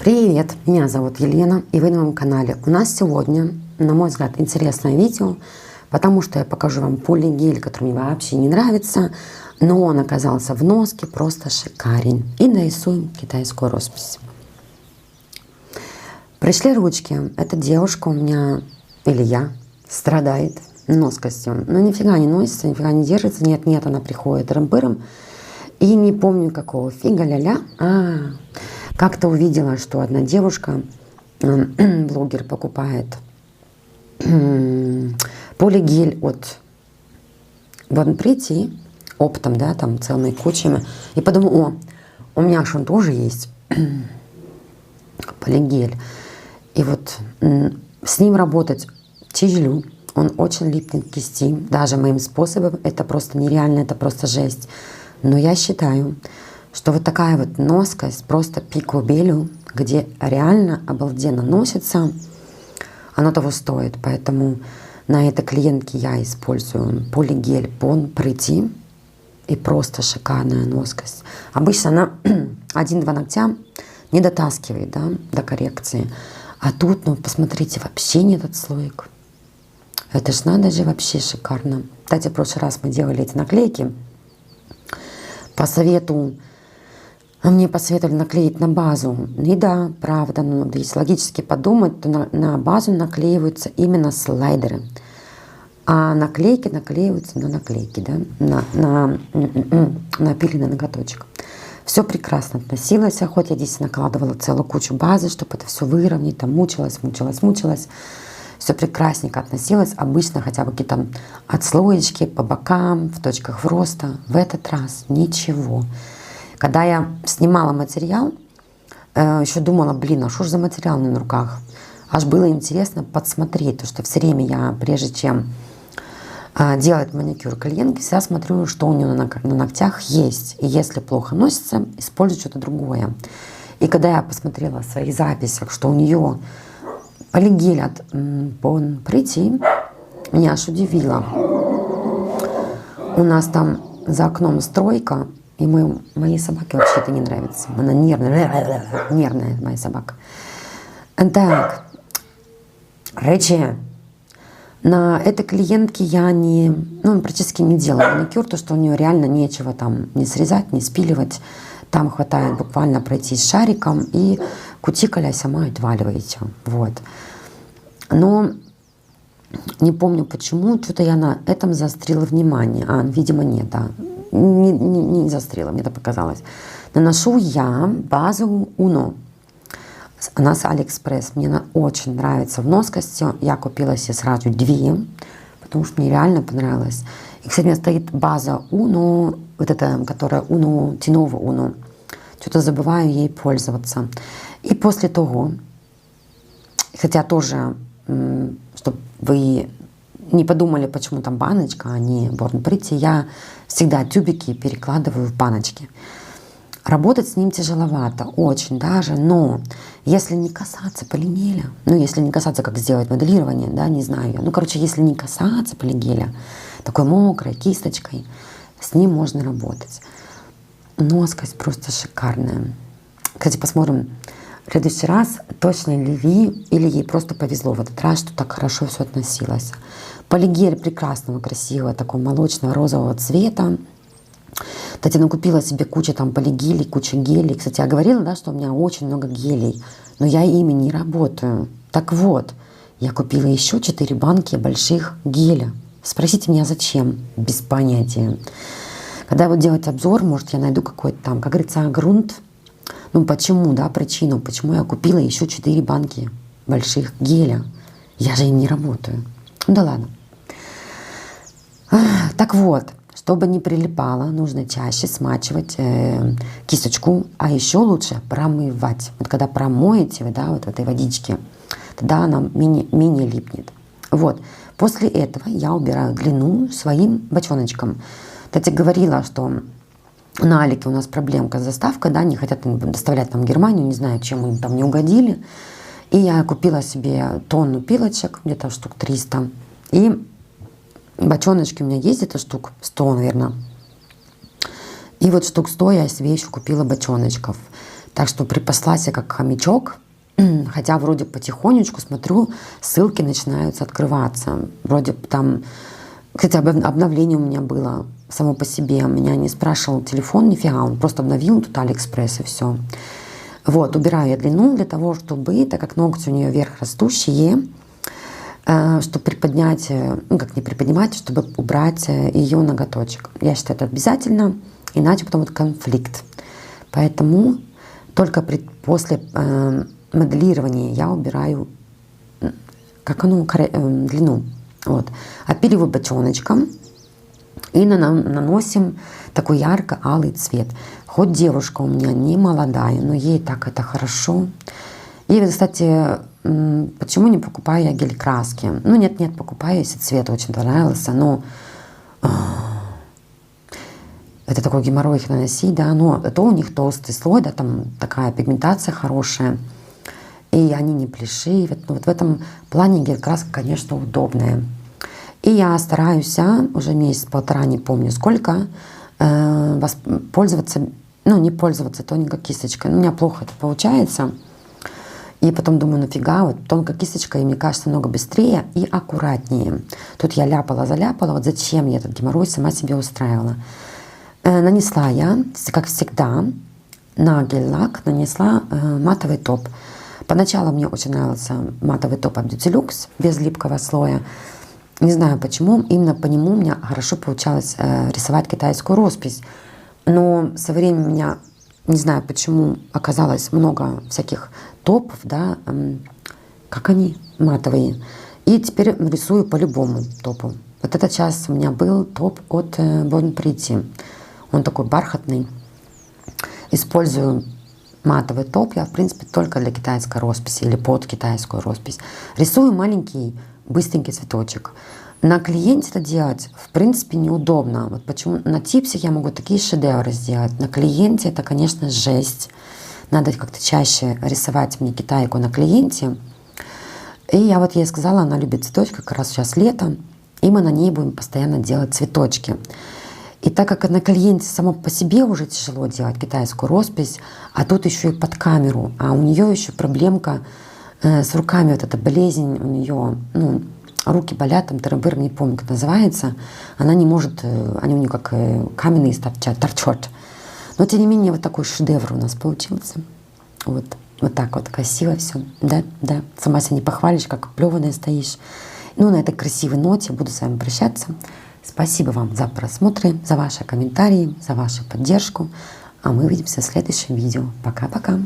Привет, меня зовут Елена, и вы на моем канале. У нас сегодня, на мой взгляд, интересное видео, потому что я покажу вам полигель, который мне вообще не нравится, но он оказался в носке просто шикарен. И нарисуем китайскую роспись. Пришли ручки. Эта девушка у меня, или я, страдает носкостью. Но нифига не носится, нифига не держится. Нет, она приходит рым-пырым. И не помню какого фига ля-ля. Как-то увидела, что одна девушка, блогер, покупает полигель от Born Pretty оптом, да, там целыми кучами. И подумала, у меня же он тоже есть, полигель. И вот с ним работать тяжело. Он очень липнет к кисти. Даже моим способом это просто нереально, это просто жесть. Но я считаю, что вот такая вот носкость, просто пику белю, где реально обалденно носится, оно того стоит. Поэтому на этой клиентке я использую полигель Born Pretty. И просто шикарная носкость. Обычно она 1-2 ногтя не дотаскивает, да, до коррекции. А тут, ну, посмотрите, вообще нет отслоек. Это ж надо же, вообще шикарно. Кстати, в прошлый раз мы делали эти наклейки. По совету, мне посоветовали наклеить на базу. И да, правда, но если логически подумать, то на базу наклеиваются именно слайдеры. А наклейки наклеиваются на наклейки, да, на напиленный ноготочек. Все прекрасно относилось, хоть я здесь накладывала целую кучу базы, чтобы это все выровнять, там мучилась. Все прекрасненько относилось. Обычно хотя бы какие-то отслоечки по бокам, в точках роста. В этот раз ничего. Когда я снимала материал, еще думала, блин, а что же за материал на руках? Аж было интересно подсмотреть, потому что все время я, прежде чем делать маникюр клиентки, всегда смотрю, что у нее на ногтях есть. И если плохо носится, использую что-то другое. И когда я посмотрела в своих записях, что у нее полигель от Born Pretty, меня аж удивило. У нас там за окном стройка, и моей собаке вообще это не нравится. Она нервная моя собака. Так, речи. На этой клиентке я практически не делала маникюр, то что у нее реально нечего там не срезать, не спиливать. Там хватает буквально пройтись шариком, и кутикуля сама отваливаете. Вот. Но не помню почему, что-то я на этом заострила внимание. Видимо, нет, да. Не заострила, мне это показалось. Наношу я базу Uno. Она с Алиэкспресс. Мне она очень нравится в носкости. Я купила себе сразу 2, потому что мне реально понравилось. И, кстати, у меня стоит база Uno, вот эта, которая Uno, Тинова Uno. Что-то забываю ей пользоваться. И после того, хотя тоже, чтобы вы не подумали, почему там баночка, а не Born Pretty, я всегда тюбики перекладываю в баночки. Работать с ним тяжеловато, очень даже, но если не касаться полигеля, если не касаться, как сделать моделирование, да, не знаю я, если не касаться полигеля, такой мокрой кисточкой, с ним можно работать. Носкость просто шикарная. Кстати, посмотрим в следующий раз, точно ли Ви, или ей просто повезло в этот раз, что так хорошо все относилось. Полигель прекрасного, красивого, такого молочно-розового цвета. Кстати, накупила себе кучу там полигелей, кучу гелей. Кстати, я говорила, да, что у меня очень много гелей, но я ими не работаю. Так вот, я купила еще 4 банки больших геля. Спросите меня, зачем? Без понятия. Когда я буду делать обзор, может, я найду какой-то там, как говорится, грунт. Почему, да, причину, почему я купила еще 4 банки больших геля. Я же им не работаю. Да ладно. Так вот. Чтобы не прилипало, нужно чаще смачивать кисточку, а еще лучше промывать. Вот когда промоете, да, вот в этой водичке, тогда она менее липнет. Вот. После этого я убираю длину своим бочоночком. Кстати, говорила, что на Алике у нас проблемка с доставкой, да, не хотят доставлять там в Германию, не знаю, чем им там не угодили. И я купила себе тонну пилочек, где-то штук 300, и бочоночки у меня есть где-то штук 100, наверное. И вот штук 100 я себе еще купила бочоночков. Так что припаслась я как хомячок, хотя вроде потихонечку смотрю, ссылки начинаются открываться. Вроде там, кстати, обновление у меня было само по себе. Меня не спрашивал телефон, нифига, он просто обновил тут Алиэкспресс и все. Вот, убираю я длину для того, чтобы, так как ногти у нее вверх растущие, чтобы приподнять, ну как не приподнимать, чтобы убрать ее ноготочек. Я считаю, это обязательно, иначе потом будет конфликт. Поэтому только после моделирования я убираю длину. Вот. Опиливаю бочоночком и наносим такой ярко-алый цвет. Хоть девушка у меня не молодая, но ей так это хорошо. И, кстати, почему не покупаю я гель-краски? Ну, нет, покупаю, если цвет очень понравился, но это такой геморрой их наносить, да, но это у них толстый слой, да, там такая пигментация хорошая, и они не плешивят. Но вот в этом плане гель-краска, конечно, удобная. И я стараюсь уже месяц-полтора, не помню сколько, пользоваться, ну, не пользоваться тоненькой кисточкой. У меня плохо это получается. И потом думаю, нафига, вот тонкая кисточка, и мне кажется, намного быстрее и аккуратнее. Тут я заляпала, вот зачем я этот геморрой сама себе устраивала. Нанесла я, как всегда, на гель-лак нанесла матовый топ. Поначалу мне очень нравился матовый топ от Beauty Luxe, без липкого слоя. Не знаю почему, именно по нему у меня хорошо получалось рисовать китайскую роспись. Но со временем у меня, не знаю почему, оказалось много всяких топов, да, как они, матовые. И теперь рисую по любому топу. Вот этот час у меня был топ от Born Pretty. Он такой бархатный. Использую матовый топ я, в принципе, только для китайской росписи или под китайскую роспись. Рисую маленький, быстренький цветочек. На клиенте это делать, в принципе, неудобно. Вот почему на типсе я могу такие шедевры сделать. На клиенте это, конечно, жесть. Надо как-то чаще рисовать мне китайку на клиенте. И я вот ей сказала, она любит цветочки, как раз сейчас лето, и мы на ней будем постоянно делать цветочки. И так как на клиенте само по себе уже тяжело делать китайскую роспись, а тут еще и под камеру, а у нее еще проблемка с руками, вот эта болезнь у нее, ну, руки болят, там терабыр, не помню, как называется, она не может, они у нее как каменные торчат. Но тем не менее вот такой шедевр у нас получился. Вот так вот красиво все, да, сама себя не похвалишь, как плеваная стоишь. Ну, на этой красивой ноте буду с вами прощаться. Спасибо вам за просмотры, за ваши комментарии, за вашу поддержку. А мы увидимся в следующем видео. Пока-пока.